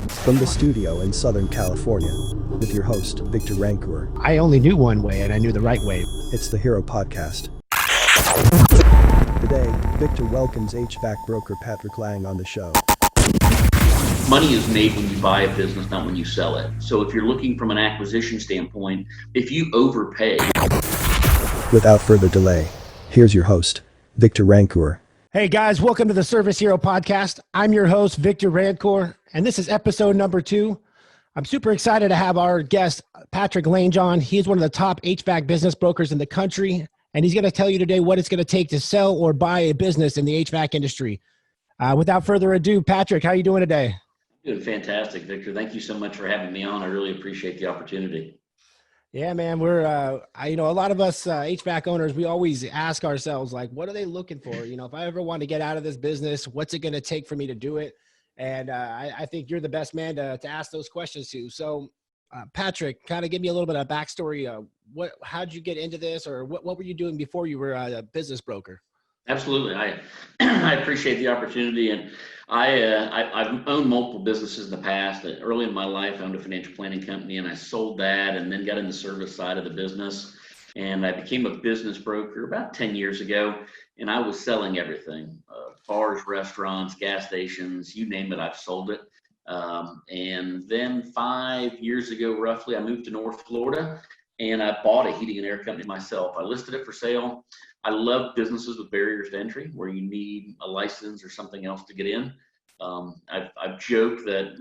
From the studio in Southern California, with your host, Victor Rancour, I only knew one way, and I knew the right way. it's the Hero Podcast. Today, Victor welcomes HVAC broker Patrick Lange on the show. Money is made when you buy a business, not when you sell it. So if you're looking from an acquisition standpoint, if you overpay. Without further delay, here's your host, Victor Rancour. Hey guys, welcome to the Service Hero Podcast. I'm your host, Victor Rancour, and this is episode number 2. I'm super excited to have our guest, Patrick Lange, on. He's one of the top HVAC business brokers in the country, and he's going to tell you today what it's going to take to sell or buy a business in the HVAC industry. Without further ado, Patrick, how are you doing today? Doing fantastic, Victor. Thank you so much for having me on. I really appreciate the opportunity. Yeah, man, we're, a lot of us HVAC owners, we always ask ourselves, like, what are they looking for? If I ever want to get out of this business, what's it going to take for me to do it? And I think you're the best man to ask those questions to. So, Patrick, kind of give me a little bit of backstory. How'd you get into this, or what were you doing before you were a business broker? Absolutely. I appreciate the opportunity. And I've owned multiple businesses in the past. Early in my life, I owned a financial planning company, and I sold that and then got in the service side of the business. And I became a business broker about 10 years ago, and I was selling everything, bars, restaurants, gas stations, you name it, I've sold it. And then 5 years ago, roughly, I moved to North Florida, and I bought a heating and air company myself. I listed it for sale. I love businesses with barriers to entry where you need a license or something else to get in. I've joked that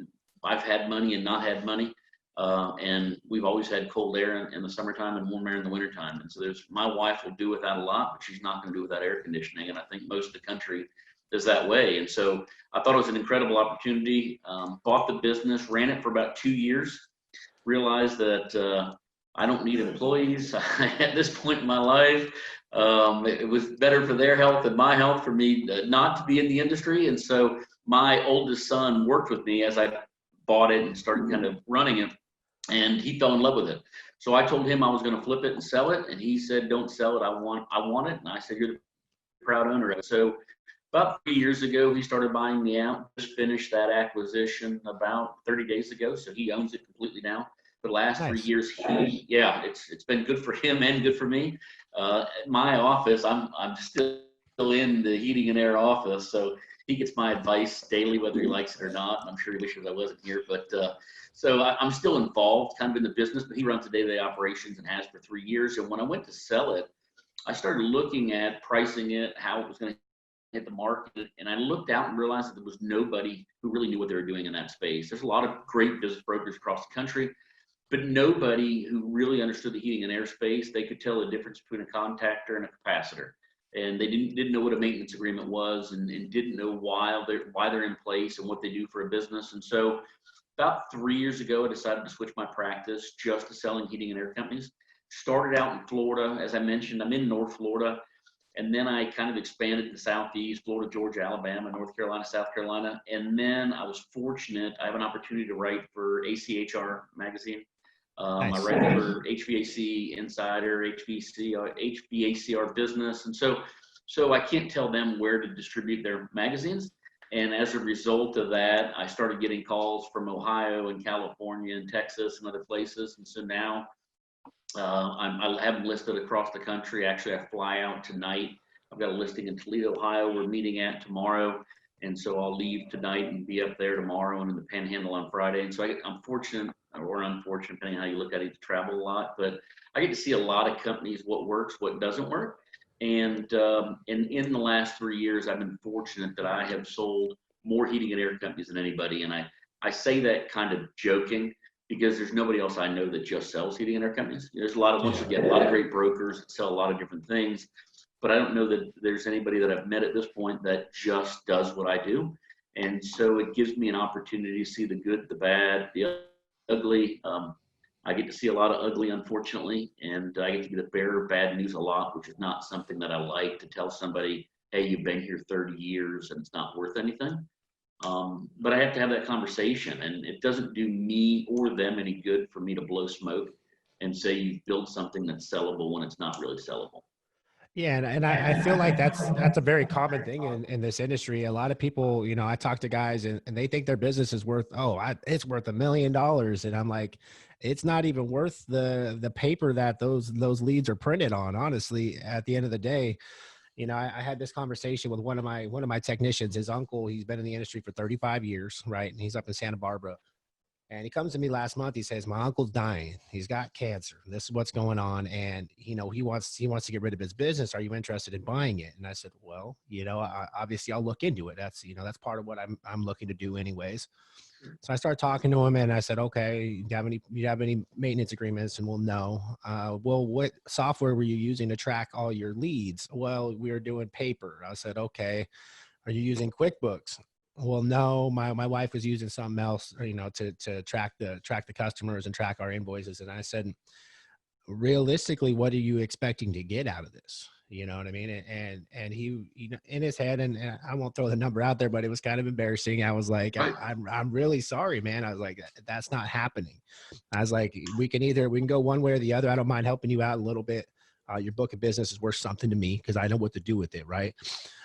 I've had money and not had money. And we've always had cold air in the summertime and warm air in the wintertime. And so my wife will do without a lot, but she's not going to do without air conditioning. And I think most of the country is that way. And so I thought it was an incredible opportunity. Bought the business, ran it for about 2 years, realized that I don't need employees at this point in my life. It was better for their health and my health for me not to be in the industry. And so my oldest son worked with me as I bought it and started kind of running it, and he fell in love with it. So I told him I was going to flip it and sell it, and he said, "Don't sell it. I want it." And I said, "You're the proud owner of it." So about 3 years ago, he started buying me out. Just finished that acquisition about 30 days ago. So he owns it completely now. For the last 3 years, it's been good for him and good for me. My office, I'm still in the heating and air office, so he gets my advice daily, whether he likes it or not. I'm sure he wishes I wasn't here, but so I'm still involved, kind of in the business. But he runs the day-to-day operations and has for 3 years. And when I went to sell it, I started looking at pricing it, how it was going to hit the market, and I looked out and realized that there was nobody who really knew what they were doing in that space. There's a lot of great business brokers across the country, but nobody who really understood the heating and air space. They could tell the difference between a contactor and a capacitor. And they didn't know what a maintenance agreement was, and didn't know why they're in place and what they do for a business. And so about 3 years ago, I decided to switch my practice just to selling heating and air companies. Started out in Florida. As I mentioned, I'm in North Florida. And then I kind of expanded to the Southeast, Florida, Georgia, Alabama, North Carolina, South Carolina. And then I was fortunate. I have an opportunity to write for ACHR magazine. Nice. I write for HVAC Insider, HVACR Business. And so I can't tell them where to distribute their magazines. And as a result of that, I started getting calls from Ohio and California and Texas and other places. And so now I have them listed across the country. Actually, I fly out tonight. I've got a listing in Toledo, Ohio, we're meeting at tomorrow. And so I'll leave tonight and be up there tomorrow and in the Panhandle on Friday. And so I'm fortunate or unfortunate, depending on how you look at it, to travel a lot. But I get to see a lot of companies, what works, what doesn't work. And in the last 3 years, I've been fortunate that I have sold more heating and air companies than anybody. And I say that kind of joking because there's nobody else I know that just sells heating and air companies. There's once again, a lot of great brokers that sell a lot of different things. But I don't know that there's anybody that I've met at this point that just does what I do. And so it gives me an opportunity to see the good, the bad, the ugly. I get to see a lot of ugly, unfortunately, and I get to be the bearer of bad news a lot, which is not something that I like to tell somebody, hey, you've been here 30 years and it's not worth anything. But I have to have that conversation, and it doesn't do me or them any good for me to blow smoke and say you build something that's sellable when it's not really sellable. Yeah, and I feel like that's a very common thing in this industry. A lot of people, I talk to guys and they think their business is worth, it's worth $1 million. And I'm like, it's not even worth the paper that those leads are printed on, honestly, at the end of the day. I had this conversation with one of my technicians, his uncle. He's been in the industry for 35 years, right? And he's up in Santa Barbara. And he comes to me last month. He says, "My uncle's dying. He's got cancer. This is what's going on, and he wants to get rid of his business. Are you interested in buying it?" And I said, "Well, obviously I'll look into it. That's part of what I'm looking to do anyways." So I started talking to him, and I said, "Okay, do you have any maintenance agreements?" And, "Well, no." "Well, what software were you using to track all your leads?" "Well, we were doing paper." I said, "Okay. Are you using QuickBooks?" "Well, no, my wife was using something else, to track the customers and track our invoices." And I said, "Realistically, what are you expecting to get out of this?" You know what I mean? And he, in his head, and I won't throw the number out there, but it was kind of embarrassing. I was like, Right. I'm really sorry, man." I was like, "That's not happening." I was like, we can go one way or the other. I don't mind helping you out a little bit. Your book of business is worth something to me because I know what to do with it, right?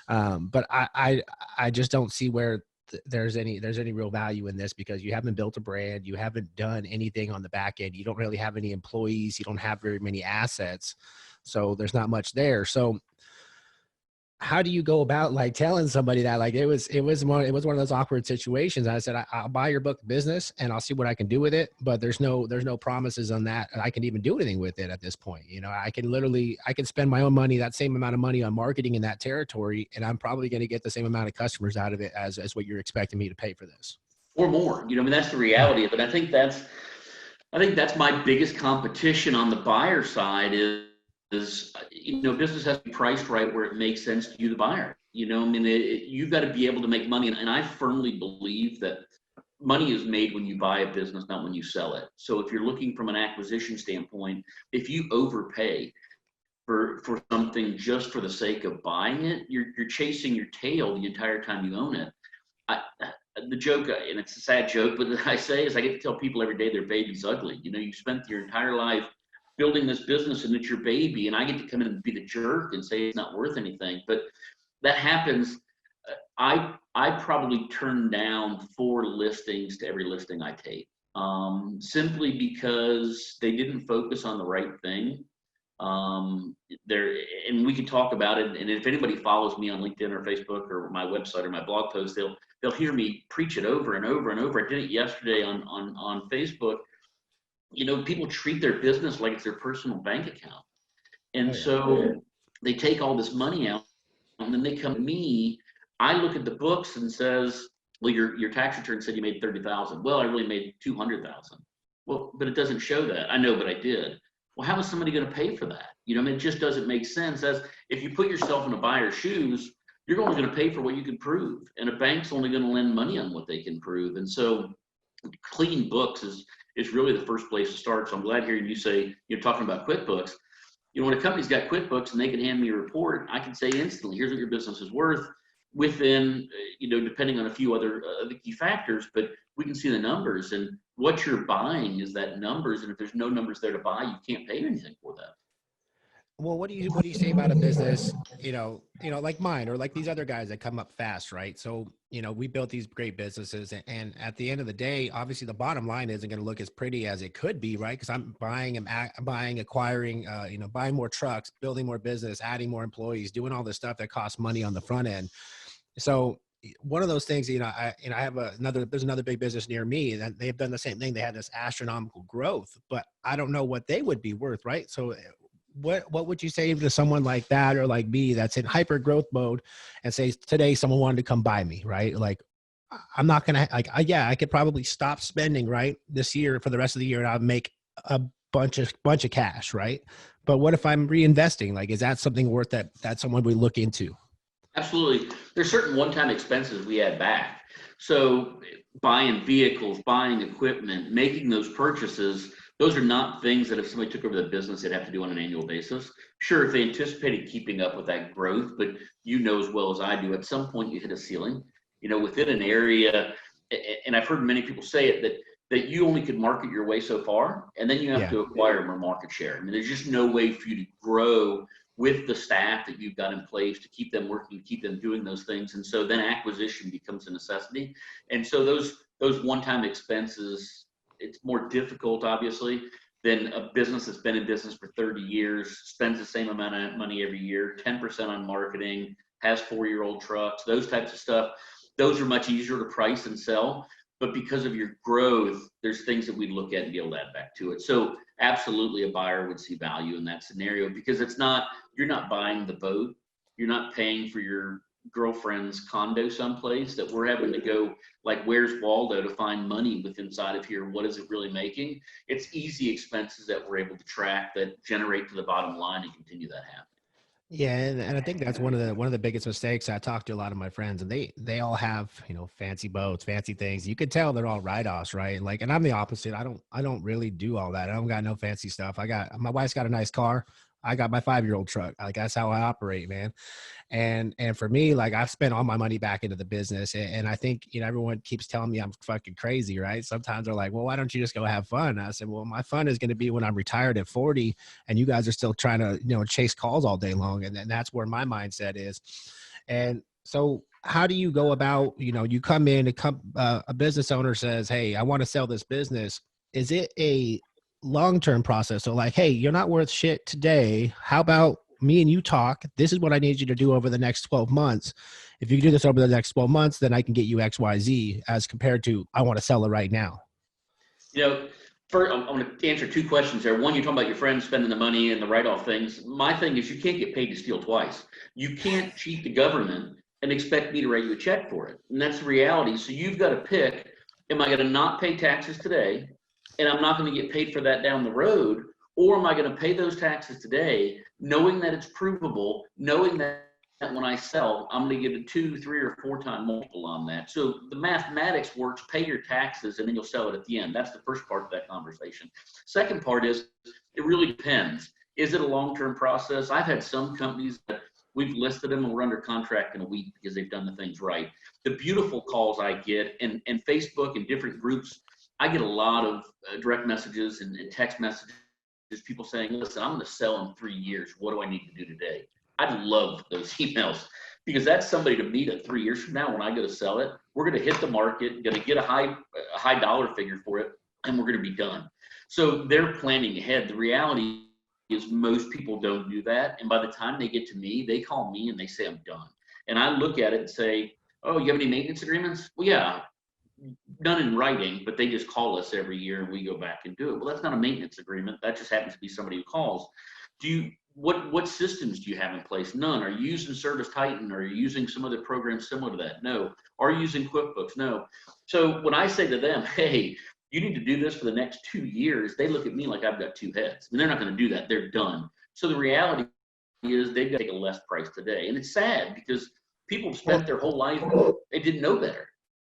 But I just don't see where there's any real value in this, because you haven't built a brand, you haven't done anything on the back end, you don't really have any employees, you don't have very many assets, so there's not much there. So how do you go about like telling somebody that? Like it was one of those awkward situations. I said, I'll buy your book of business and I'll see what I can do with it, but there's no promises on that I can even do anything with it at this point. I can spend my own money, that same amount of money, on marketing in that territory, and I'm probably going to get the same amount of customers out of it as what you're expecting me to pay for this. Or more. I mean, that's the reality of it. I think that's my biggest competition on the buyer side is business has to be priced right where it makes sense to you, the buyer. I mean, you've got to be able to make money, and I firmly believe that money is made when you buy a business, not when you sell it. So if you're looking from an acquisition standpoint, if you overpay for something just for the sake of buying it, you're chasing your tail the entire time you own it. I, the joke, and it's a sad joke, but I say is I get to tell people every day their baby's ugly. You spent your entire life building this business and it's your baby, and I get to come in and be the jerk and say it's not worth anything. But that happens. I probably turn down 4 listings to every listing I take, simply because they didn't focus on the right thing. There, and we can talk about it. And if anybody follows me on LinkedIn or Facebook or my website or my blog post, they'll hear me preach it over and over and over. I did it yesterday on Facebook. People treat their business like it's their personal bank account, Oh and yeah. so they take all this money out, and then they come to me. I look at the books and says, "Well, your tax return said you made 30,000. Well, I really made 200,000. Well, but it doesn't show that. I know, but I did. Well, how is somebody going to pay for that? I mean, it just doesn't make sense. As if you put yourself in a buyer's shoes, you're only going to pay for what you can prove, and a bank's only going to lend money on what they can prove. And so, clean books is really the first place to start. So I'm glad hearing you say you're talking about QuickBooks. When a company's got QuickBooks and they can hand me a report, I can say instantly, here's what your business is worth within, depending on a few other the key factors, but we can see the numbers, and what you're buying is that numbers. And if there's no numbers there to buy, you can't pay anything for that. Well, what do you say about a business, like mine or like these other guys that come up fast, right? So, we built these great businesses, and at the end of the day, obviously the bottom line isn't going to look as pretty as it could be, right? Because I'm buying, acquiring, buying more trucks, building more business, adding more employees, doing all this stuff that costs money on the front end. So one of those things, I have there's another big business near me that they've done the same thing. They had this astronomical growth, but I don't know what they would be worth, right? So what would you say to someone like that, or like me, that's in hyper growth mode, and say today someone wanted to come buy me, right? Like, I'm not gonna I could probably stop spending right this year for the rest of the year, and I'll make a bunch of cash, right? But what if I'm reinvesting? Like, is that something worth that someone would look into? Absolutely. There's certain one-time expenses we add back. So buying vehicles, buying equipment, making those purchases, those are not things that if somebody took over the business, they'd have to do on an annual basis. Sure, if they anticipated keeping up with that growth, but as well as I do, at some point you hit a ceiling, within an area. And I've heard many people say it, that you only could market your way so far, and then you have Yeah. to acquire more market share. I mean, there's just no way for you to grow with the staff that you've got in place to keep them working, keep them doing those things. And so then acquisition becomes a necessity. And so those one-time expenses, it's more difficult, obviously, than a business that's been in business for 30 years, spends the same amount of money every year, 10% on marketing, has 4-year-old trucks, those types of stuff. Those are much easier to price and sell. But because of your growth, there's things that we look at and be able to add back to it. So absolutely a buyer would see value in that scenario, because you're not buying the boat. You're not paying for your girlfriend's condo someplace that we're having to go like, where's Waldo to find money with inside of here? What is it really making? It's easy expenses that we're able to track that generate to the bottom line and continue that happening. Yeah, and I think that's one of the biggest mistakes. I talk to a lot of my friends, and they all have, fancy boats, fancy things. You could tell they're all write-offs, right? Like, and I'm the opposite. I don't really do all that. I don't got no fancy stuff. My wife's got a nice car. I got my 5-year-old truck. Like, that's how I operate, man. And for me, like, I've spent all my money back into the business. And I think, everyone keeps telling me I'm fucking crazy, right? Sometimes they're like, well, why don't you just go have fun? I said, well, my fun is going to be when I'm retired at 40 and you guys are still trying to, chase calls all day long. And then that's where my mindset is. And so how do you go about, you come in, a business owner says, hey, I want to sell this business. Is it a long-term process? So like, hey, you're not worth shit today. How about me and you talk? This is what I need you to do over the next 12 months. If you can do this over the next 12 months, then I can get you X, Y, Z, as compared to, I want to sell it right now. First, I'm going to answer 2 questions there. One, you're talking about your friends spending the money and the write-off things. My thing is, you can't get paid to steal twice. You can't cheat the government and expect me to write you a check for it. And that's the reality. So you've got to pick, am I going to not pay taxes today, and I'm not going to get paid for that down the road? Or am I going to pay those taxes today, knowing that it's provable, knowing that when I sell, I'm going to get a 2, 3, or 4 time multiple on that. So the mathematics works, pay your taxes, and then you'll sell it at the end. That's the first part of that conversation. Second part is, it really depends. Is it a long-term process? I've had some companies that we've listed them and we're under contract in a week because they've done the things right. The beautiful calls I get, and Facebook and different groups, I get a lot of direct messages and text messages, people saying, listen, I'm going to sell in 3 years. What do I need to do today? I'd love those emails, because that's somebody to meet at 3 years from now when I go to sell it. We're going to hit the market, going to get a high dollar figure for it, and we're going to be done. So they're planning ahead. The reality is most people don't do that. And by the time they get to me, they call me and they say, I'm done. And I look at it and say, oh, you have any maintenance agreements? Well, yeah. None in writing, but they just call us every year and we go back and do it. Well, that's not a maintenance agreement. That just happens to be somebody who calls. What systems do you have in place? None. Are you using Service Titan? Are you using some other program similar to that? No. Are you using QuickBooks? No. So when I say to them, hey, you need to do this for the next 2 years, they look at me like I've got 2 heads. And they're not going to do that. They're done. So the reality is they've got to take a less price today. And it's sad, because people spent their whole life, they didn't know better.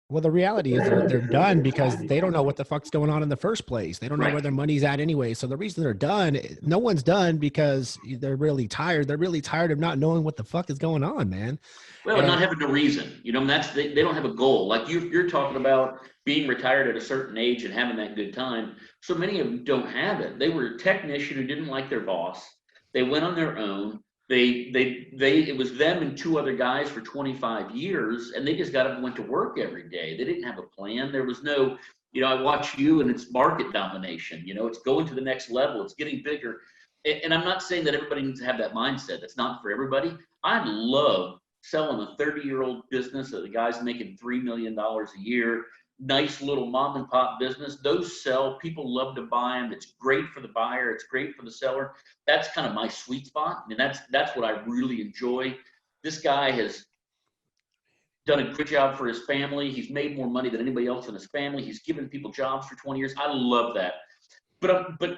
Well, the reality is they're done because they don't know what the fuck's going on in the first place. They don't know where their money's at anyway. So the reason they're done, no one's done because they're really tired. They're really tired of not knowing what the fuck is going on, man. Well, and not having a reason, and they don't have a goal. Like you're talking about being retired at a certain age and having that good time. So many of them don't have it. They were a technician who didn't like their boss. They went on their own. It was them and 2 other guys for 25 years, and they just got up and went to work every day. They didn't have a plan. There was no, I watch you and it's market domination. It's going to the next level. It's getting bigger. And I'm not saying that everybody needs to have that mindset. That's not for everybody. I love selling a 30-year-old business that the guy's making $3 million a year. Nice little mom and pop business. Those sell. People love to buy them. It's great for the buyer. It's great for the seller. That's kind of my sweet spot. I mean, that's what I really enjoy. This guy has done a good job for his family. He's made more money than anybody else in his family. He's given people jobs for 20 years. I love that. But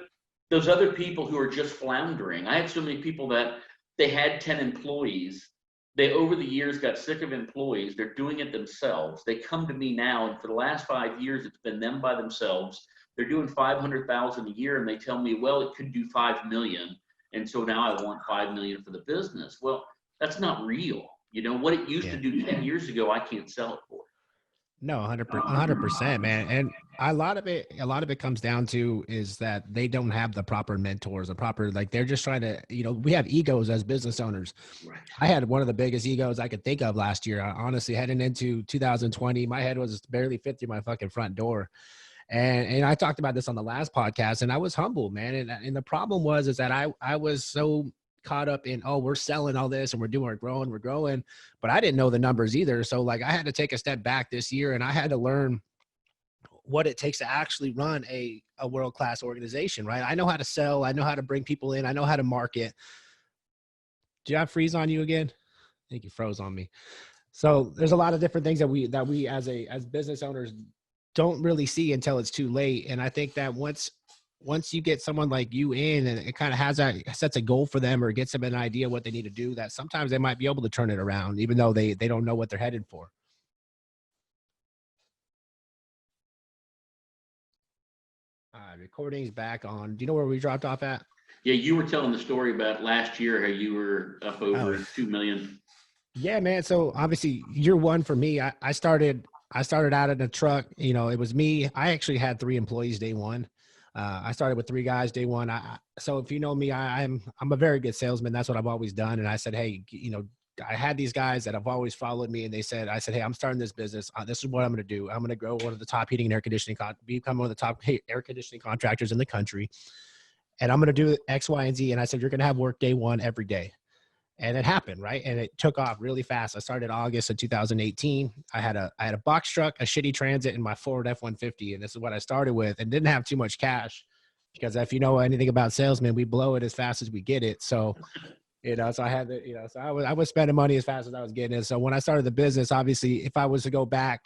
those other people who are just floundering, I have so many people that they had 10 employees. They, over the years, got sick of employees. They're doing it themselves. They come to me now, and for the last 5 years, it's been them by themselves. They're doing $500,000 a year, and they tell me, well, it could do $5 million, and so now I want $5 million for the business. Well, that's not real. What it used to do 10 years ago, I can't sell it for. No, 100%, man. And a lot of it comes down to is that they don't have the proper mentors, the proper, like they're just trying to, we have egos as business owners. Right. I had one of the biggest egos I could think of last year. Honestly, heading into 2020, my head was barely fit through my fucking front door. And I talked about this on the last podcast, and I was humble, man. And the problem is that I was so caught up in, oh, we're selling all this and we're growing, but I didn't know the numbers either. So like I had to take a step back this year, and I had to learn what it takes to actually run a world-class organization, right? I know how to sell, I know how to bring people in, I know how to market. Do I freeze on you again? I think you froze on me. So there's a lot of different things that we as business owners don't really see until it's too late. And I think that once you get someone like you in, and it kind of sets a goal for them or gets them an idea what they need to do, that sometimes they might be able to turn it around, even though they don't know what they're headed for. Recording's back on. Do you know where we dropped off at? Yeah, you were telling the story about last year, how you were up over 2 million. Yeah, man. So obviously year one for me, I started out in a truck. It was me. I actually had 3 employees day one. I started with 3 guys day one. So if you know me, I'm a very good salesman. That's what I've always done. And I said, hey, I had these guys that have always followed me, and I said, hey, I'm starting this business. This is what I'm going to do. I'm going to grow one of the top heating and air conditioning, become one of the top air conditioning contractors in the country. And I'm going to do X, Y, and Z. And I said, you're going to have work day one every day. And it happened, right? And it took off really fast. I started August of 2018. I had a box truck, a shitty Transit, and my Ford F-150. And this is what I started with, and didn't have too much cash, because if you know anything about salesmen, we blow it as fast as we get it. So, so I had to, so I was spending money as fast as I was getting it. So when I started the business, obviously, if I was to go back,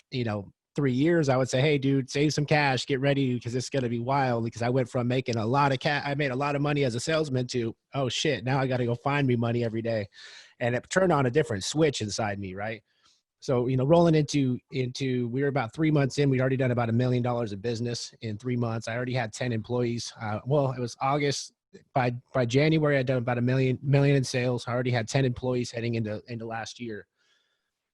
3 years, I would say, hey, dude, save some cash, get ready, because it's going to be wild. Because I went from making a lot of I made a lot of money as a salesman to, oh shit, now I got to go find me money every day. And it turned on a different switch inside me, right? So, rolling into, we were about 3 months in, we'd already done about $1 million of business in 3 months. I already had 10 employees. Well, it was August. By January, I'd done about $1 million in sales. I already had 10 employees heading into last year.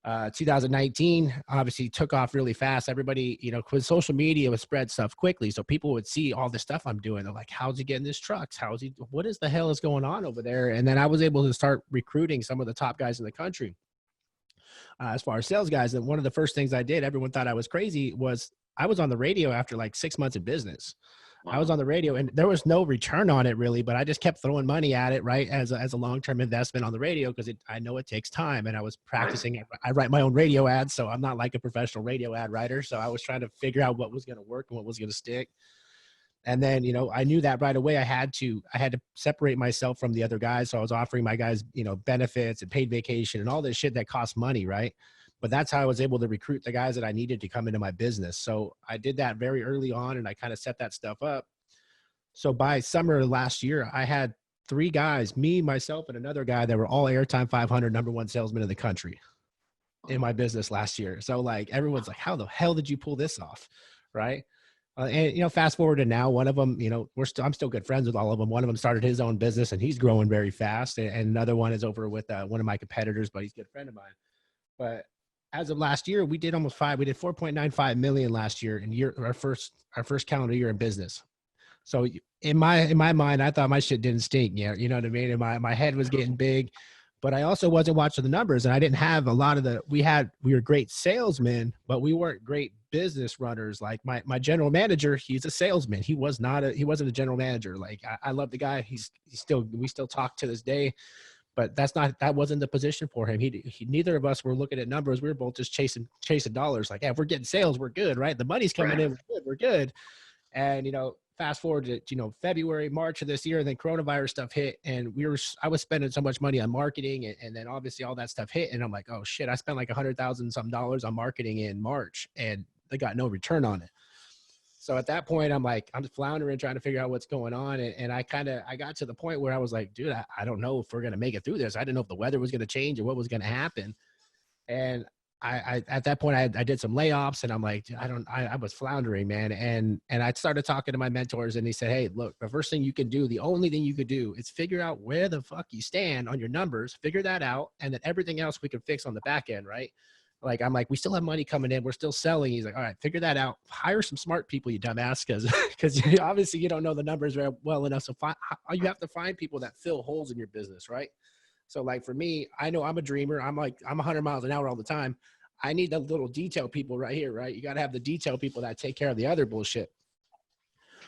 2019 obviously took off really fast. Everybody, because social media would spread stuff quickly. So people would see all the stuff I'm doing. They're like, how's he getting his trucks? What is the hell is going on over there? And then I was able to start recruiting some of the top guys in the country. As far as sales guys, and one of the first things I did, everyone thought I was crazy, was I was on the radio after like 6 months of business. Wow. I was on the radio, and there was no return on it really, but I just kept throwing money at it, right, as a long-term investment on the radio, because I know it takes time, and I was practicing. Right. I write my own radio ads, so I'm not like a professional radio ad writer. So I was trying to figure out what was going to work and what was going to stick. And then, I knew that right away I had to separate myself from the other guys. So I was offering my guys, benefits and paid vacation and all this shit that costs money, right? But that's how I was able to recruit the guys that I needed to come into my business. So I did that very early on, and I kind of set that stuff up. So by summer last year, I had 3 guys, me, myself, and another guy that were all Airtime 500 #1 salesmen in the country in my business last year. So like everyone's like, how the hell did you pull this off? Right. And, fast forward to now, one of them, I'm still good friends with all of them. One of them started his own business, and he's growing very fast. And another one is over with one of my competitors, but he's a good friend of mine. But as of last year, we did we did 4.95 million last year in our first calendar year in business. So in my mind, I thought my shit didn't stink. Yeah. You know what I mean? And my head was getting big, but I also wasn't watching the numbers, and I didn't have a lot of we were great salesmen, but we weren't great business runners. Like my general manager, he's a salesman. He wasn't a general manager. Like I love the guy. We still talk to this day. But that wasn't the position for him. Neither of us were looking at numbers. We were both just chasing dollars. Like, yeah, if we're getting sales, we're good, right? The money's coming in, we're good. And, fast forward to, February, March of this year, and then coronavirus stuff hit, and I was spending so much money on marketing, and then obviously all that stuff hit. And I'm like, oh shit, I spent like $100,000 some dollars on marketing in March, and they got no return on it. So at that point, I'm floundering, trying to figure out what's going on. And I got to the point where I was like, dude, I don't know if we're going to make it through this. I didn't know if the weather was going to change or what was going to happen. And I at that point, I did some layoffs, and I'm like, I was floundering, man. And I started talking to my mentors, and they said, hey, look, the first thing you can do, the only thing you could do is figure out where the fuck you stand on your numbers, figure that out. And then everything else we can fix on the back end. Right. Like, I'm like, we still have money coming in. We're still selling. He's like, all right, figure that out. Hire some smart people, you dumbass. Because obviously you don't know the numbers well enough. So you have to find people that fill holes in your business, right? So like for me, I know I'm a dreamer. I'm 100 miles an hour all the time. I need the little detail people right here, right? You got to have the detail people that take care of the other bullshit.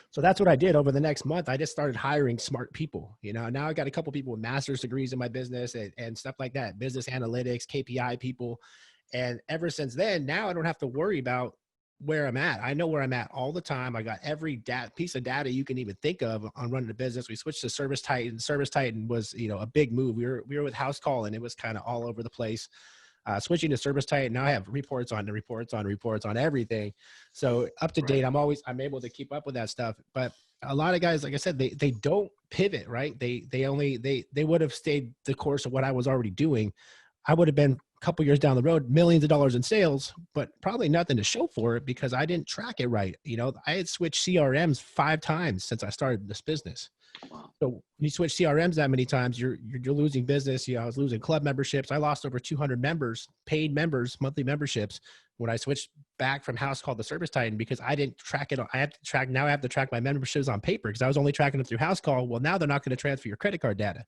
So that's what I did over the next month. I just started hiring smart people. Now I got a couple people with master's degrees in my business and stuff like that, business analytics, KPI people. And ever since then, now I don't have to worry about where I'm at. I know where I'm at all the time. I got every piece of data you can even think of on running a business. We switched to Service Titan. Service Titan was, a big move. We were with House Call and it was kind of all over the place. Switching to Service Titan, now I have reports on everything. So up to date, I'm able to keep up with that stuff. But a lot of guys, like I said, they don't pivot, right? They would have stayed the course of what I was already doing. I would have been a couple years down the road, millions of dollars in sales, but probably nothing to show for it because I didn't track it right. I had switched CRMs 5 times since I started this business. Wow. So when you switch CRMs that many times, you're losing business. I was losing club memberships. I lost over 200 members, paid members, monthly memberships when I switched back from House Call to Service Titan because I didn't track it. I have to track my memberships on paper because I was only tracking them through House Call. Well, now they're not going to transfer your credit card data.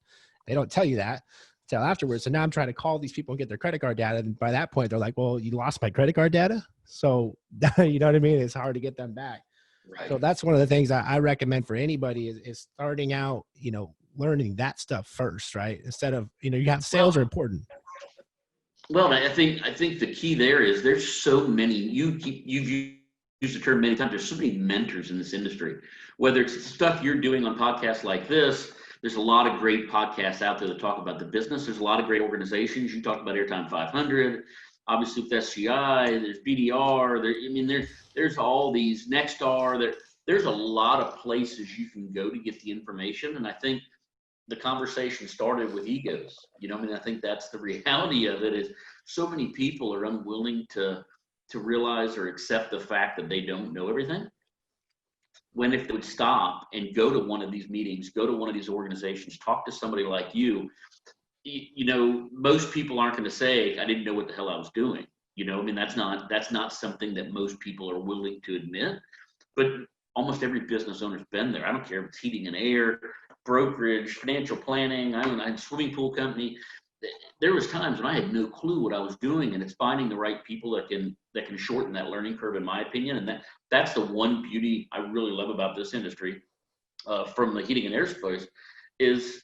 They don't tell you that till afterwards. So now I'm trying to call these people and get their credit card data. And by that point, they're like, well, you lost my credit card data. So you know what I mean? It's hard to get them back. Right. So that's one of the things I recommend for anybody is starting out, learning that stuff first, right? Instead of, you have sales are important. Well, I think the key there is there's so many, you've used the term many times, there's so many mentors in this industry, whether it's stuff you're doing on podcasts like this. There's a lot of great podcasts out there that talk about the business. There's a lot of great organizations. You talked about Airtime 500, obviously with SCI, there's BDR, there's all these Nexstar, there's a lot of places you can go to get the information. And I think the conversation started with egos. I think that's the reality of it is so many people are unwilling to realize or accept the fact that they don't know everything. When if they would stop and go to one of these meetings, go to one of these organizations, talk to somebody like you, most people aren't going to say, I didn't know what the hell I was doing. That's not something that most people are willing to admit, but almost every business owner's been there. I don't care if it's heating and air, brokerage, financial planning. I had a swimming pool company. There was times when I had no clue what I was doing, and it's finding the right people that can shorten that learning curve, in my opinion. And that's the one beauty I really love about this industry, from the heating and air space, is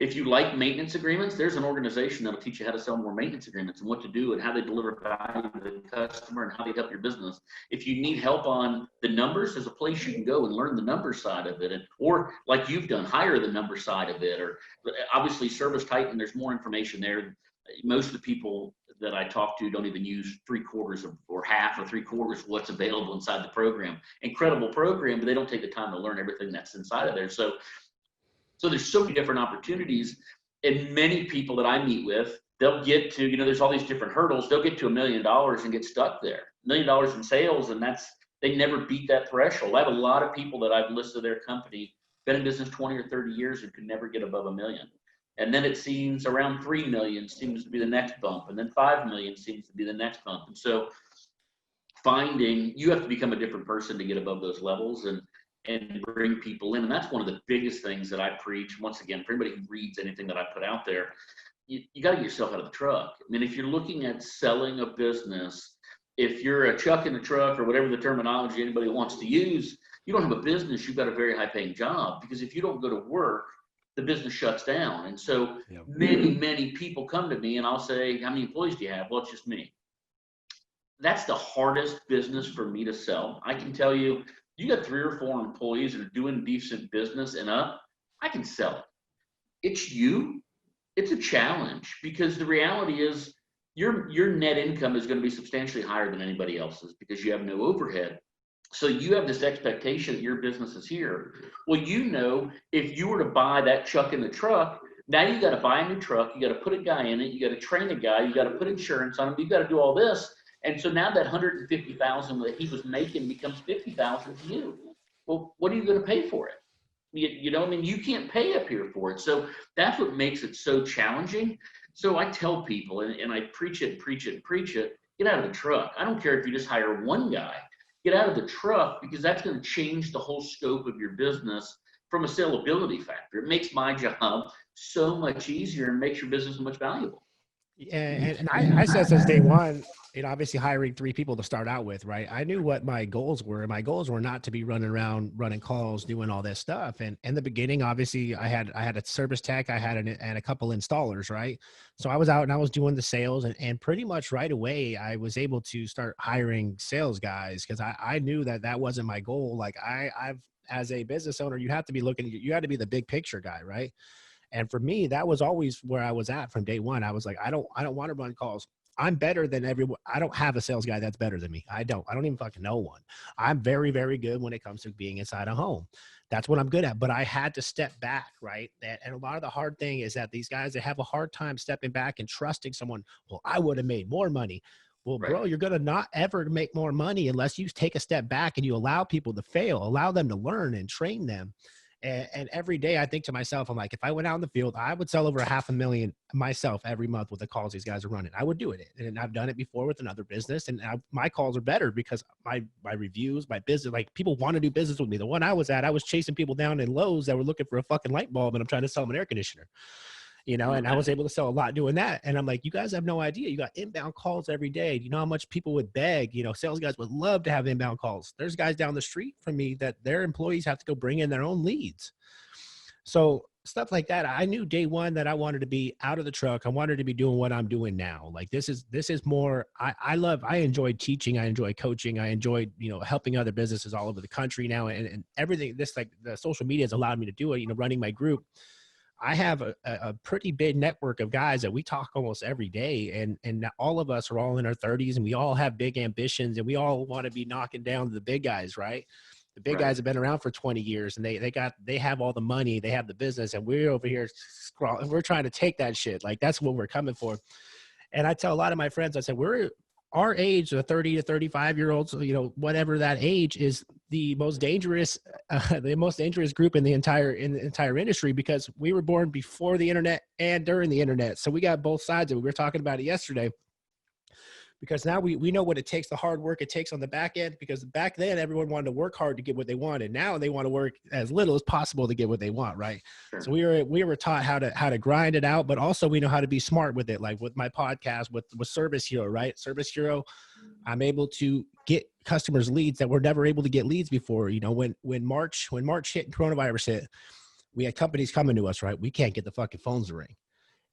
if you like maintenance agreements, there's an organization that'll teach you how to sell more maintenance agreements and what to do and how they deliver value to the customer and how they help your business. If you need help on the numbers, there's a place you can go and learn the number side of it, or like you've done, hire the number side of it. Or obviously Service Titan, there's more information there. Most of the people that I talk to don't even use 3/4 or half or 3/4 of what's available inside the program. Incredible program, but they don't take the time to learn everything that's inside of there. So there's so many different opportunities, and many people that I meet with, they'll get to, there's all these different hurdles. They'll get to $1 million and get stuck there. $1 million in sales, and they never beat that threshold. I have a lot of people that I've listed their company, been in business 20 or 30 years and could never get above $1 million. And then it seems around 3 million seems to be the next bump, and then 5 million seems to be the next bump. And so you have to become a different person to get above those levels and bring people in. And that's one of the biggest things that I preach. Once again, for anybody who reads anything that I put out there, you got to get yourself out of the truck. If you're looking at selling a business, if you're a chuck in the truck or whatever the terminology anybody wants to use, you don't have a business, you've got a very high paying job, because if you don't go to work, the business shuts down. And so many people come to me and I'll say, how many employees do you have? Well, it's just me. That's the hardest business for me to sell. I can tell you, you got 3 or 4 employees that are doing decent business and up, I can sell it. It's you. It's a challenge, because the reality is your net income is going to be substantially higher than anybody else's because you have no overhead. So you have this expectation that your business is here. Well, if you were to buy that chuck in the truck, now you got to buy a new truck, you got to put a guy in it, you got to train a guy, you got to put insurance on him, you got to do all this. And so now that $150,000 that he was making becomes $50,000 to you. Well, what are you going to pay for it? You know, I mean, you can't pay up here for it. So that's what makes it so challenging. So I tell people, and I preach it, get out of the truck. I don't care if you just hire one guy, get out of the truck, because that's going to change the whole scope of your business from a salability factor. It makes my job so much easier and makes your business much valuable. And I said since day one, obviously hiring 3 people to start out with, right? I knew what my goals were. My goals were not to be running around, running calls, doing all this stuff. And in the beginning, obviously I had a service tech, and a couple installers, right? So I was out and I was doing the sales, and pretty much right away, I was able to start hiring sales guys, because I knew that wasn't my goal. Like I've, as a business owner, you have to be you got to be the big picture guy, right? And for me, that was always where I was at from day one. I was like, I don't want to run calls. I'm better than everyone. I don't have a sales guy that's better than me. I don't even fucking know one. I'm very, very good when it comes to being inside a home. That's what I'm good at. But I had to step back, right? And a lot of the hard thing is that these guys, they have a hard time stepping back and trusting someone. Well, I would have made more money. Well, bro, you're going to not ever make more money unless you take a step back and you allow people to fail, allow them to learn and train them. And every day I think to myself, I'm like, if I went out in the field, I would sell over $500,000 myself every month with the calls these guys are running. I would do it. And I've done it before with another business. And my calls are better because my reviews, my business, like people want to do business with me. The one I was at, I was chasing people down in Lowe's that were looking for a fucking light bulb, and I'm trying to sell them an air conditioner. And I was able to sell a lot doing that. And I'm like, you guys have no idea. You got inbound calls every day. You know how much people would beg, sales guys would love to have inbound calls. There's guys down the street from me that their employees have to go bring in their own leads. So stuff like that. I knew day one that I wanted to be out of the truck. I wanted to be doing what I'm doing now. Like this is more, I enjoy teaching. I enjoy coaching. I enjoy, helping other businesses all over the country now, and everything. This, like, the social media has allowed me to do it, running my group. I have a pretty big network of guys that we talk almost every day. And all of us are all in our 30s, and we all have big ambitions, and we all want to be knocking down the big guys, right? The big guys have been around for 20 years, and they have all the money, they have the business, and we're over here scrolling. We're trying to take that shit. Like, that's what we're coming for. And I tell a lot of my friends, I said, our age, the 30 to 35 year olds, whatever that age is, the most dangerous group in the entire industry, because we were born before the internet and during the internet. So we got both sides of it. We were talking about it yesterday, because now we know what it takes, the hard work it takes on the back end, because back then everyone wanted to work hard to get what they wanted. Now they want to work as little as possible to get what they want. Right. Sure. So we were taught how to grind it out, but also we know how to be smart with it. Like with my podcast, with Service Hero, right? Service Hero, I'm able to get customers leads that were never able to get leads before. When March hit and coronavirus hit, we had companies coming to us, right? We can't get the fucking phones to ring.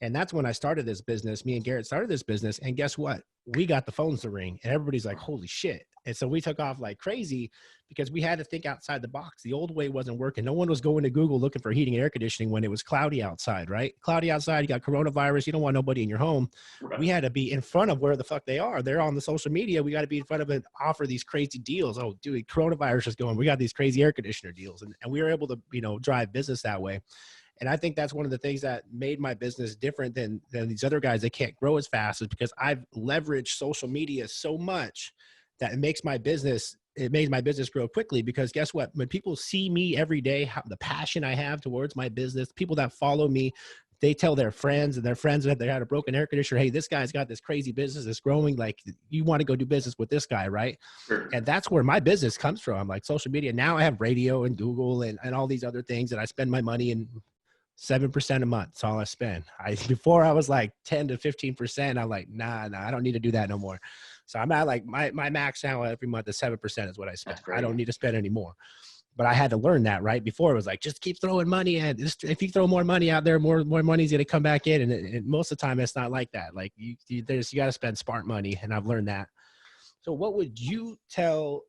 And that's when I started this business. Me and Garrett started this business. And guess what? We got the phones to ring, and everybody's like, holy shit. And so we took off like crazy, because we had to think outside the box. The old way wasn't working. No one was going to Google looking for heating and air conditioning when it was cloudy outside, right? Cloudy outside, you got coronavirus. You don't want nobody in your home. Right. We had to be in front of where the fuck they are. They're on the social media. We got to be in front of it, offer these crazy deals. Oh, dude, coronavirus is going. We got these crazy air conditioner deals. And we were able to, drive business that way. And I think that's one of the things that made my business different than these other guys that can't grow as fast, is because I've leveraged social media so much that it made my business grow quickly. Because guess what? When people see me every day, the passion I have towards my business, people that follow me, they tell their friends, and their friends that they had a broken air conditioner, hey, this guy's got this crazy business that's growing. Like, you want to go do business with this guy, right? Sure. And that's where my business comes from. Like social media. Now I have radio and Google and all these other things that I spend my money in. 7% a month. That's all I spend. Before I was like 10 to 15%. I'm like, nah, I don't need to do that no more. So I'm at like my max now every month is 7% is what I spend. I don't need to spend any more. But I had to learn that, right? Before it was like, just keep throwing money in. If you throw more money out there, more money is going to come back in. And most of the time it's not like that. Like you got to spend smart money. And I've learned that. So what would you tell,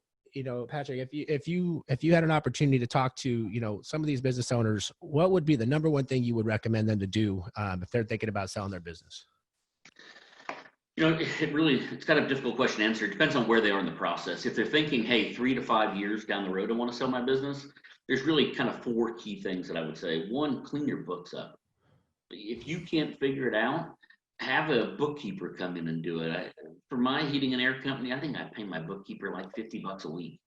Patrick, if you had an opportunity to talk to, some of these business owners, what would be the number one thing you would recommend them to do if they're thinking about selling their business? It's kind of a difficult question to answer. It depends on where they are in the process. If they're thinking, hey, 3 to 5 years down the road, I want to sell my business, there's really kind of 4 key things that I would say. 1, clean your books up. If you can't figure it out, have a bookkeeper come in and do it. For my heating and air company, I think I pay my bookkeeper like $50 a week.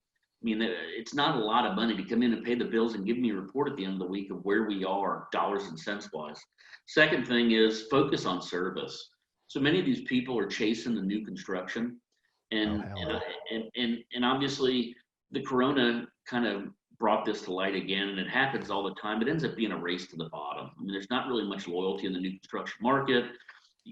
I mean, it's not a lot of money to come in and pay the bills and give me a report at the end of the week of where we are, dollars and cents wise. Second thing is focus on service. So many of these people are chasing the new construction, Oh, and hell and no. and obviously the Corona kind of brought this to light again, and it happens all the time. It ends up being a race to the bottom. I mean, there's not really much loyalty in the new construction market.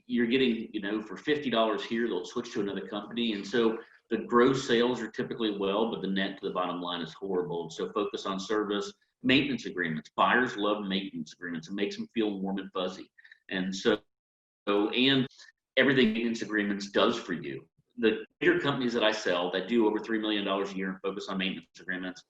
You're getting, for $50 here, they'll switch to another company, and so the gross sales are typically well, but the net to the bottom line is horrible. So focus on service, maintenance agreements. Buyers love maintenance agreements. It makes them feel warm and fuzzy. And and everything maintenance agreements does for you. The bigger companies that I sell that do over $3 million a year and focus on maintenance agreements,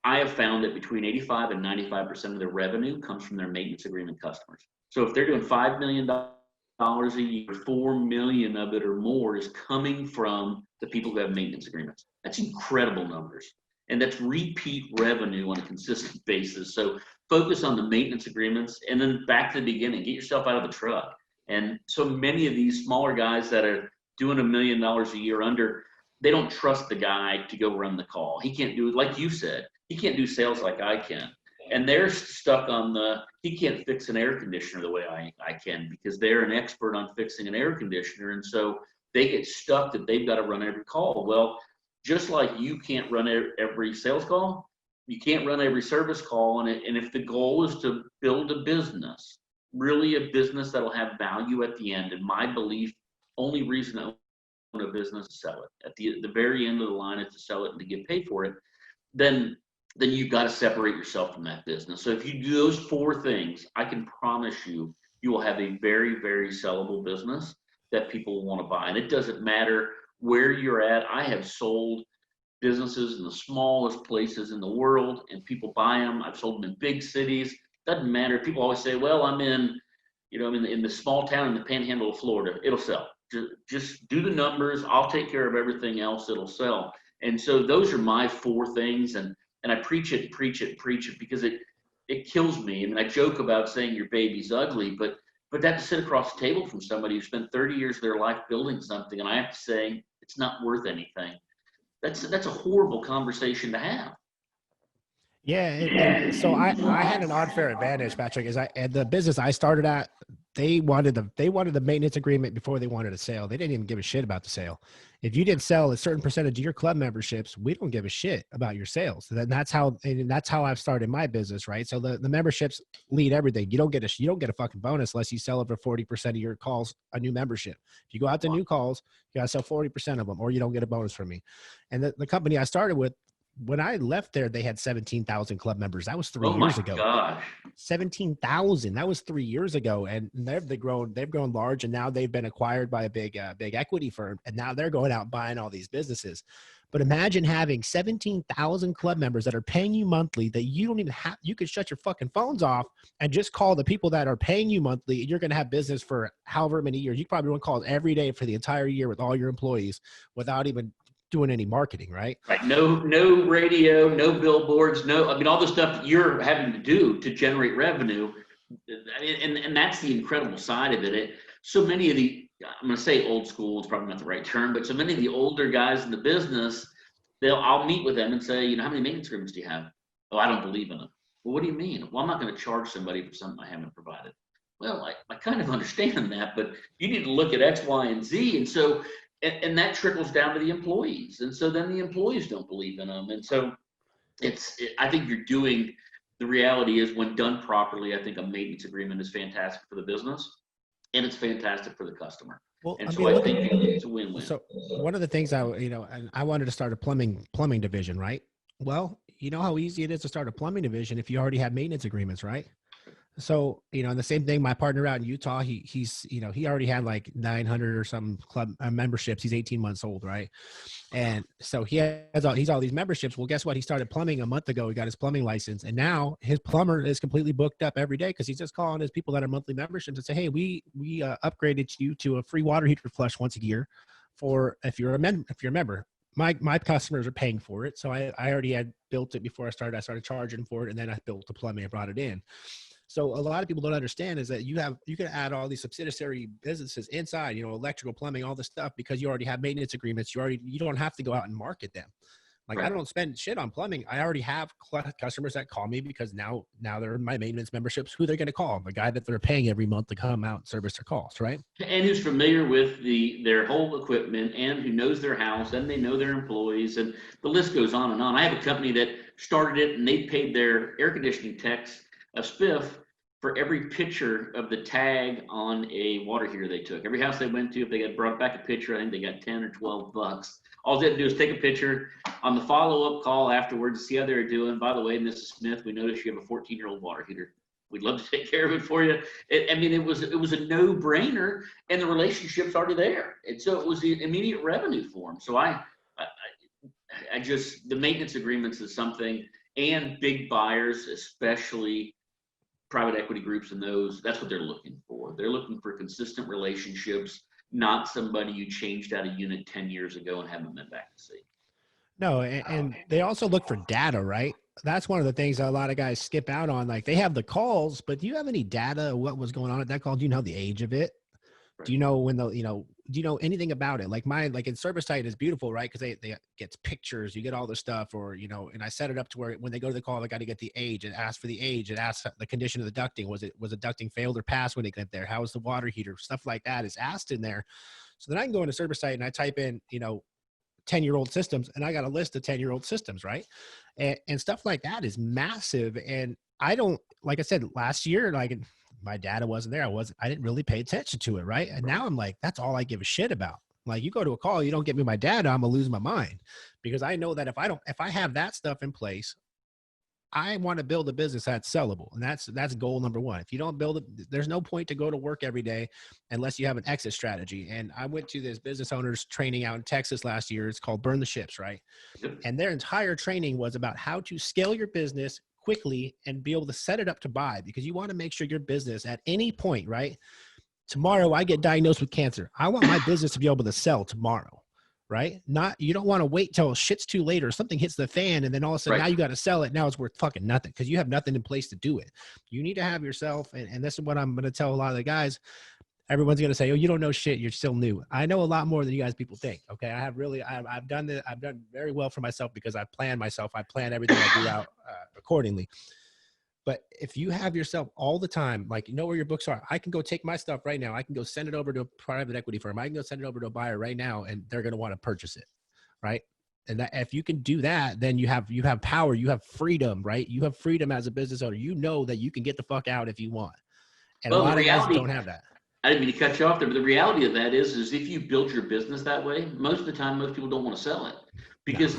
I have found that between 85 and 95% of their revenue comes from their maintenance agreement customers. So if they're doing $5 million a year, 4 million of it or more is coming from the people who have maintenance agreements. That's incredible numbers. And that's repeat revenue on a consistent basis. So focus on the maintenance agreements, and then back to the beginning, get yourself out of the truck. And so many of these smaller guys that are doing $1 million a year under, they don't trust the guy to go run the call. He can't do it, like you said, he can't do sales like I can. And they're stuck on he can't fix an air conditioner the way I can, because they're an expert on fixing an air conditioner. And so they get stuck that they've got to run every call. Well, just like you can't run every sales call, you can't run every service call. And if the goal is to build a business, really a business that'll have value at the end, and my belief, only reason I own a business is to sell it. At the very end of the line is to sell it and to get paid for it. Then you've got to separate yourself from that business. So if you do those 4 things, I can promise you, you will have a very, very sellable business that people will want to buy. And it doesn't matter where you're at. I have sold businesses in the smallest places in the world, and people buy them. I've sold them in big cities. Doesn't matter. People always say, well, I'm in the small town in the panhandle of Florida. It'll sell. Just do the numbers. I'll take care of everything else. It'll sell. And so those are my 4 things. And I preach it because it kills me. I mean, I joke about saying your baby's ugly, but that to sit across the table from somebody who spent 30 years of their life building something, and I have to say it's not worth anything. That's a horrible conversation to have. Yeah. And so I had an unfair advantage, Patrick, at the business I started at, they wanted the maintenance agreement before they wanted a sale. They didn't even give a shit about the sale. If you didn't sell a certain percentage of your club memberships, we don't give a shit about your sales. And that's how I've started my business, right? So the memberships lead everything. You don't get a fucking bonus unless you sell over 40% of your calls a new membership. If you go out to new calls, you gotta sell 40% of them, or you don't get a bonus from me. And the company I started with, when I left there, they had 17,000 club members. That was 3 years ago. Gosh. 17,000. That was 3 years ago. And they've grown large. And now they've been acquired by a big equity firm. And now they're going out and buying all these businesses. But imagine having 17,000 club members that are paying you monthly that you don't even have. You could shut your fucking phones off and just call the people that are paying you monthly. You're going to have business for however many years. You probably run calls every day for the entire year with all your employees without even doing any marketing, right? Right. No radio, no billboards, all the stuff that you're having to do to generate revenue. And that's the incredible side of it. So many of I'm going to say old school is probably not the right term, but so many of the older guys in the business, I'll meet with them and say, how many maintenance agreements do you have? Oh, I don't believe in them. Well, what do you mean? Well, I'm not going to charge somebody for something I haven't provided. Well, I kind of understand that, but you need to look at X, Y, and Z. And so, and that trickles down to the employees. And so then the employees don't believe in them. And so I think the reality is, when done properly, I think a maintenance agreement is fantastic for the business, and it's fantastic for the customer. Well, and I think it's a win-win. So one of the things and I wanted to start a plumbing division, right? Well, you know how easy it is to start a plumbing division if you already have maintenance agreements, right? So, and the same thing, my partner out in Utah, he's he already had like 900 or some club memberships. He's 18 months old. Right. And so he's all these memberships. Well, guess what? He started plumbing a month ago. He got his plumbing license, and now his plumber is completely booked up every day, because he's just calling his people that are monthly memberships and say, hey, we upgraded you to a free water heater flush once a year if you're a member. My customers are paying for it. So I already had built it before I started charging for it. And then I built the plumbing and brought it in. So a lot of people don't understand is that you can add all these subsidiary businesses inside, electrical, plumbing, all this stuff, because you already have maintenance agreements. You don't have to go out and market them. Like, Right. I don't spend shit on plumbing. I already have customers that call me because now they're in my maintenance memberships. Who they're going to call? The guy that they're paying every month to come out and service their calls, right? And who's familiar with their whole equipment and who knows their house and they know their employees, and the list goes on and on. I have a company that started it and they paid their air conditioning techs a spiff for every picture of the tag on a water heater they took. Every house they went to, if they got brought back a picture, I think they got 10 or 12 bucks. All they had to do is take a picture on the follow-up call afterwards, see how they're doing. By the way, Mrs. Smith, we noticed you have a 14-year-old water heater. We'd love to take care of it for you. It was a no-brainer, and the relationship's already there. And so it was the immediate revenue for them. So I just, the maintenance agreements is something, and big buyers, especially private equity groups and that's what they're looking for. They're looking for consistent relationships, not somebody you changed out a unit 10 years ago and haven't been back to see. No, and they also look for data, right? That's one of the things that a lot of guys skip out on. Like, they have the calls, but do you have any data of what was going on at that call? Do you know the age of it? Right. Do you know when do you know anything about it? Like in Service Site is beautiful, right? Because they get pictures, you get all the stuff, or, and I set it up to where when they go to the call, they got to get the age. It asks for the age. It asks the condition of the ducting. Was the ducting failed or passed when they get there? How was the water heater? Stuff like that is asked in there. So then I can go into Service Site and I type in, 10-year-old systems, and I got a list of 10-year-old systems, right? And stuff like that is massive. And I don't, like I said, last year, like, my data wasn't there. I didn't really pay attention to it, right? And now I'm like, that's all I give a shit about. Like, you go to a call, you don't get me my data, I'm gonna lose my mind, because I know that if I have that stuff in place, I want to build a business that's sellable. And that's goal number one. If you don't build it, there's no point to go to work every day unless you have an exit strategy. And I went to this business owners training out in Texas last year. It's called Burn the Ships, right? And their entire training was about how to scale your business quickly and be able to set it up to buy, because you want to make sure your business at any point, right? Tomorrow I get diagnosed with cancer. I want my business to be able to sell tomorrow, right? You don't want to wait till shit's too late or something hits the fan and then all of a sudden now you got to sell it. Now it's worth fucking nothing because you have nothing in place to do it. You need to have yourself, and this is what I'm going to tell a lot of the guys. Everyone's going to say, oh, you don't know shit. You're still new. I know a lot more than you guys people think. Okay. I've done very well for myself because I plan myself. I plan everything I do out accordingly. But if you have yourself all the time, like, you know where your books are, I can go take my stuff right now. I can go send it over to a private equity firm. I can go send it over to a buyer right now, and they're going to want to purchase it. Right. And that, if you can do that, then you have power, you have freedom, right? You have freedom as a business owner. You know that you can get the fuck out if you want. And a lot of guys don't have that. I didn't mean to cut you off there, but the reality of that is if you build your business that way, most of the time, most people don't want to sell it because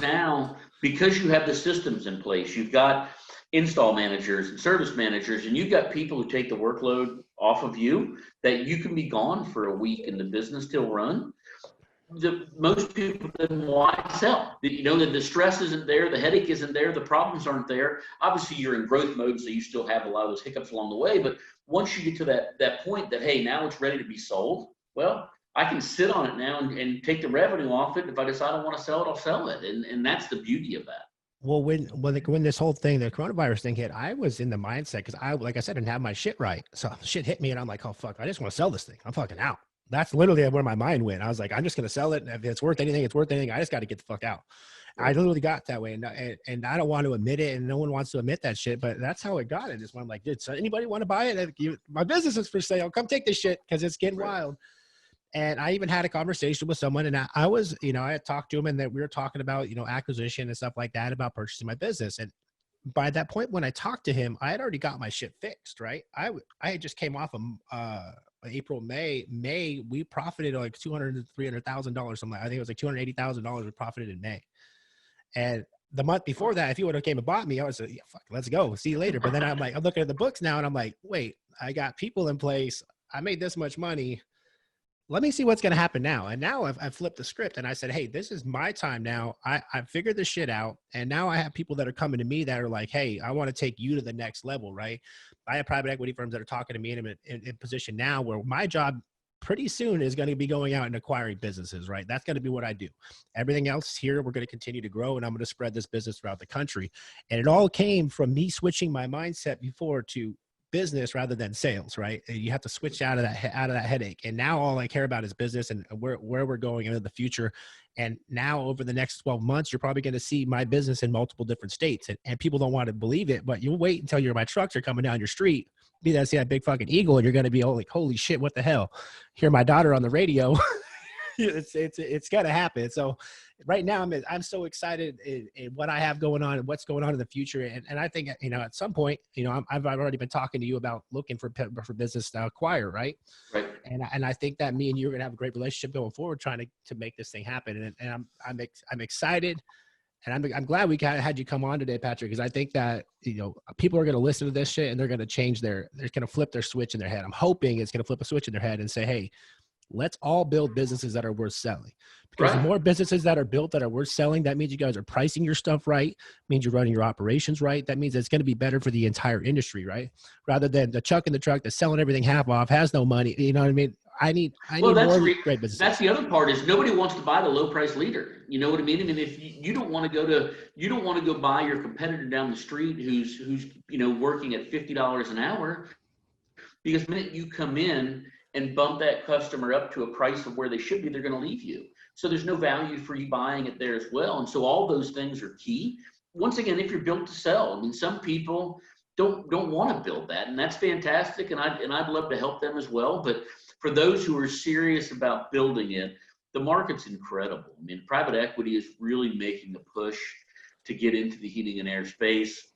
because you have the systems in place, you've got install managers and service managers, and you've got people who take the workload off of you, that you can be gone for a week and the business still run. Most people then why sell? That the stress isn't there, the headache isn't there, the problems aren't there. Obviously, you're in growth mode, so you still have a lot of those hiccups along the way. But once you get to that point that, hey, now it's ready to be sold, well, I can sit on it now and take the revenue off it. If I decide I want to sell it, I'll sell it. And that's the beauty of that. Well, when this whole thing, the coronavirus thing hit, I was in the mindset because like I said, didn't have my shit right. So shit hit me and I'm like, oh, fuck, I just want to sell this thing. I'm fucking out. That's literally where my mind went. I was like, I'm just going to sell it. And if it's worth anything, it's worth anything. I just got to get the fuck out. Right. I literally got that way. And I don't want to admit it. And no one wants to admit that shit, but that's how it got. It just went like, did anybody want to buy it? My business is for sale. Come take this shit because it's getting wild. And I even had a conversation with someone, and I was, I had talked to him, and that we were talking about, acquisition and stuff like that, about purchasing my business. And by that point, when I talked to him, I had already got my shit fixed, right? I just came off of April, May, we profited like $200,000 to $300,000. Something I think it was like $280,000 we profited in May. And the month before that, if he would have came and bought me, I was like, yeah, fuck, let's go, see you later. But then I'm looking at the books now, and I'm like, wait, I got people in place. I made this much money. Let me see what's going to happen now. And now I've flipped the script and I said, hey, this is my time now. I figured this shit out. And now I have people that are coming to me that are like, hey, I want to take you to the next level, right? I have private equity firms that are talking to me, and I'm in position now where my job pretty soon is going to be going out and acquiring businesses, right? That's going to be what I do. Everything else here, we're going to continue to grow, and I'm going to spread this business throughout the country. And it all came from me switching my mindset before to business rather than sales, right? And you have to switch out of that headache. And now all I care about is business and where we're going into the future. And now over the next 12 months, you're probably going to see my business in multiple different states. And people don't want to believe it, but you'll wait until my trucks are coming down your street. Be that see that big fucking eagle, and you're going to be like, holy shit, what the hell? Hear my daughter on the radio. It's got to happen. So right now I'm so excited in what I have going on and what's going on in the future. And I think, at some point, I've already been talking to you about looking for business to acquire. Right. Right. And I think that me and you are going to have a great relationship going forward, trying to make this thing happen. And I'm excited. And I'm glad we had you come on today, Patrick, because I think that, people are going to listen to this shit and they're going to they're going to flip their switch in their head. I'm hoping it's going to flip a switch in their head and say, hey, let's all build businesses that are worth selling, because the more businesses that are built that are worth selling, that means you guys are pricing your stuff right, means you're running your operations right. That means it's going to be better for the entire industry, right? Rather than the chuck in the truck that's selling everything half off, has no money. You know what I mean? I need more great businesses. That's the other part is nobody wants to buy the low price leader. You know what I mean? I mean, if you don't want to go buy your competitor down the street who's working at $50 an hour, because the minute you come in and bump that customer up to a price of where they should be, they're going to leave you. So there's no value for you buying it there as well. And so all those things are key. Once again, if you're built to sell, I mean, some people don't want to build that, and that's fantastic. And I'd love to help them as well. But for those who are serious about building it, the market's incredible. I mean, private equity is really making a push to get into the heating and air space.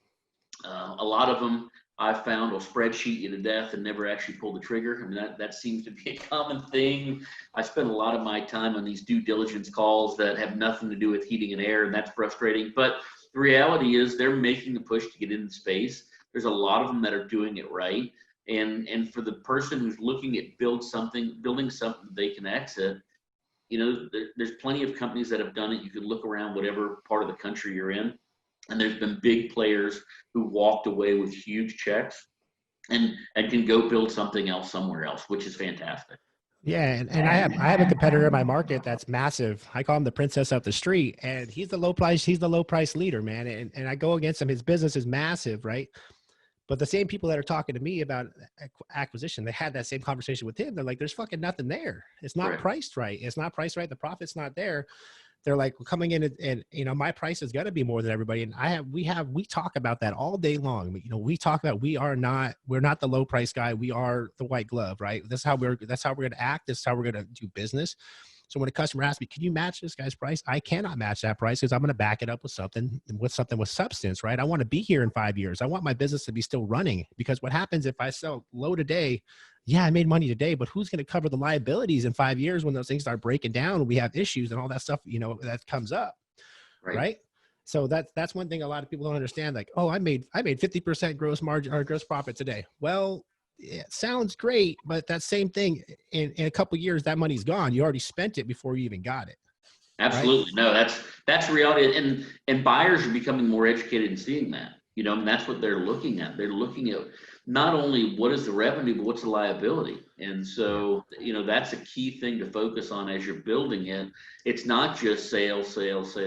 A lot of them I've found will spreadsheet you to death and never actually pull the trigger. I mean, that seems to be a common thing. I spend a lot of my time on these due diligence calls that have nothing to do with heating and air, and that's frustrating. But the reality is they're making the push to get into space. There's a lot of them that are doing it right. And for the person who's looking at building something they can exit, there's plenty of companies that have done it. You can look around whatever part of the country you're in. And there's been big players who walked away with huge checks and can go build something else somewhere else, which is fantastic. Yeah, and I have a competitor in my market that's massive. I call him the princess up the street, and he's the low price leader, man. And I go against him. His business is massive, right? But the same people that are talking to me about acquisition, they had that same conversation with him. They're like, there's fucking nothing there. It's not priced right. It's not priced right. The profit's not there. They're like, we're coming in and my price is going to be more than everybody. And we talk about that all day long. We talk about, we're not the low price guy. We are the white glove, right? That's how we're going to act. That's how we're going to do business. So when a customer asks me, can you match this guy's price? I cannot match that price because I'm going to back it up with something with substance, right? I want to be here in 5 years. I want my business to be still running, because what happens if I sell low today? Yeah, I made money today, but who's going to cover the liabilities in 5 years when those things start breaking down and we have issues and all that stuff, that comes up, right? So that's one thing a lot of people don't understand. Like, oh, I made 50% gross margin or gross profit today. Well, it sounds great, but that same thing in a couple of years, that money's gone. You already spent it before you even got it. Absolutely. Right? No, that's reality. And buyers are becoming more educated in seeing that, and that's what they're looking at. They're looking at not only what is the revenue, but what's the liability. And so, that's a key thing to focus on as you're building it. It's not just sales. It's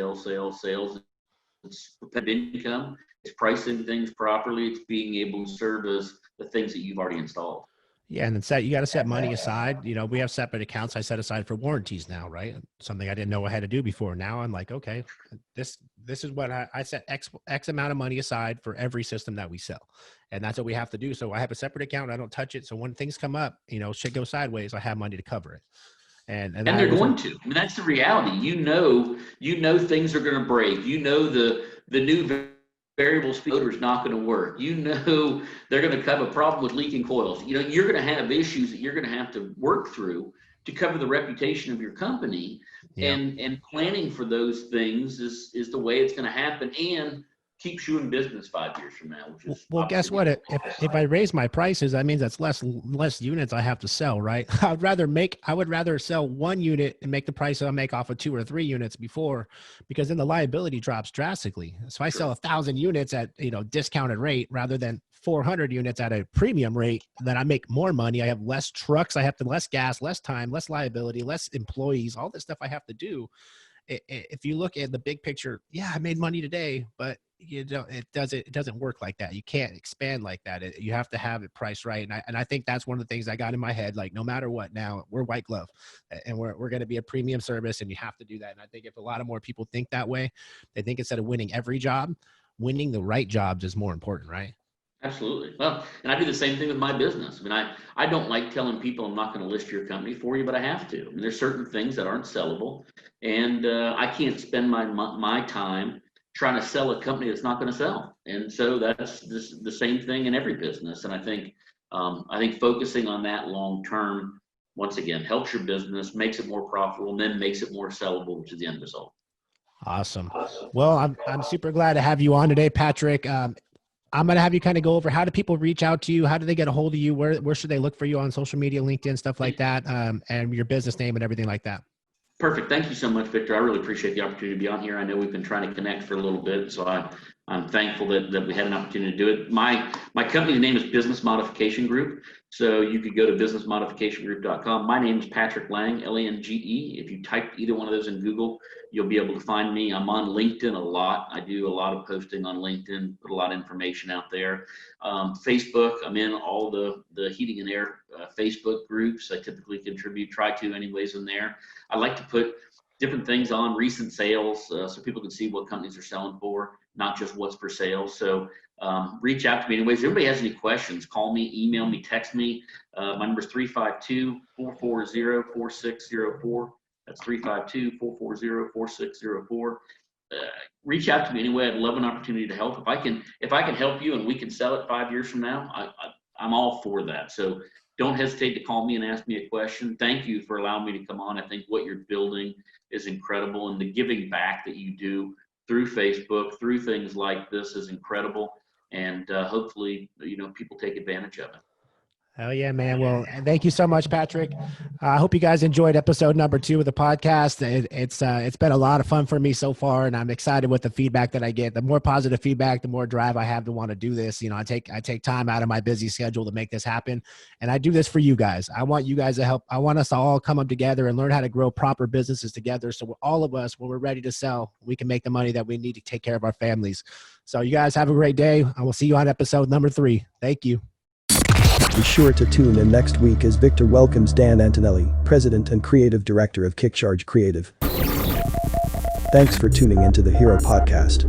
income. It's pricing things properly. It's being able to service the things that you've already installed. Yeah. And then you got to set money aside. We have separate accounts I set aside for warranties now, right? Something I didn't know I had to do before. Now I'm like, okay, this is what I set X amount of money aside for every system that we sell. And that's what we have to do. So I have a separate account. I don't touch it. So when things come up, shit goes sideways, I have money to cover it. And they're going to. I mean, that's the reality. Things are going to break. The new variable speed motor is not going to work. They're going to have a problem with leaking coils. You're going to have issues that you're going to have to work through to cover the reputation of your company. Yeah. And planning for those things is the way it's going to happen, and keeps you in business 5 years from now. Which is guess what? If I raise my prices, that means that's less units I have to sell, right? I would rather sell one unit and make the price I make off of 2 or 3 units before, because then the liability drops drastically. So I sell 1,000 units at discounted rate rather than 400 units at a premium rate, then I make more money. I have less trucks. I have less gas, less time, less liability, less employees, all this stuff I have to do. If you look at the big picture, yeah, I made money today, but it doesn't work like that. You can't expand like that. You have to have it priced right. And I think that's one of the things I got in my head, like, no matter what, now we're white glove and we're going to be a premium service, and you have to do that. And I think if a lot of more people think that way, they think instead of winning every job, winning the right jobs is more important, right? Absolutely. Well, and I do the same thing with my business. I mean, I don't like telling people I'm not going to list your company for you, but I have to. I mean, there's certain things that aren't sellable, and I can't spend my time trying to sell a company that's not going to sell. And so that's the same thing in every business. And I think focusing on that long term, once again, helps your business, makes it more profitable, and then makes it more sellable, which is the end result. Awesome. Well, I'm super glad to have you on today, Patrick. I'm going to have you kind of go over, how do people reach out to you? How do they get a hold of you? Where should they look for you on social media, LinkedIn, stuff like that, and your business name and everything like that? Perfect. Thank you so much, Victor. I really appreciate the opportunity to be on here. I know we've been trying to connect for a little bit, so I'm thankful that we had an opportunity to do it. My company's name is Business Modification Group, so you could go to businessmodificationgroup.com. My name is Patrick Lange, Lange. If you type either one of those in Google, you'll be able to find me. I'm on LinkedIn a lot. I do a lot of posting on LinkedIn, put a lot of information out there. Facebook, I'm in all the heating and air Facebook groups. I typically try to anyways in there. I like to put different things on, recent sales, so people can see what companies are selling for, not just what's for sale. So reach out to me anyways. If anybody has any questions, call me, email me, text me. My number is 352-440-4604. That's 352-440-4604. Reach out to me anyway. I'd love an opportunity to help. If I can help you and we can sell it 5 years from now, I'm all for that. So don't hesitate to call me and ask me a question. Thank you for allowing me to come on. I think what you're building is incredible, and the giving back that you do through Facebook, through things like this, is incredible. And hopefully, people take advantage of it. Oh yeah, man. Well, thank you so much, Patrick. I hope you guys enjoyed episode number 2 of the podcast. It's been a lot of fun for me so far, and I'm excited with the feedback that I get. The more positive feedback, the more drive I have to want to do this. I take time out of my busy schedule to make this happen, and I do this for you guys. I want you guys to help. I want us to all come up together and learn how to grow proper businesses together. So all of us, when we're ready to sell, we can make the money that we need to take care of our families. So you guys have a great day. I will see you on episode number 3. Thank you. Be sure to tune in next week as Victor welcomes Dan Antonelli, President and Creative Director of Kickcharge Creative. Thanks for tuning into the Hero Podcast.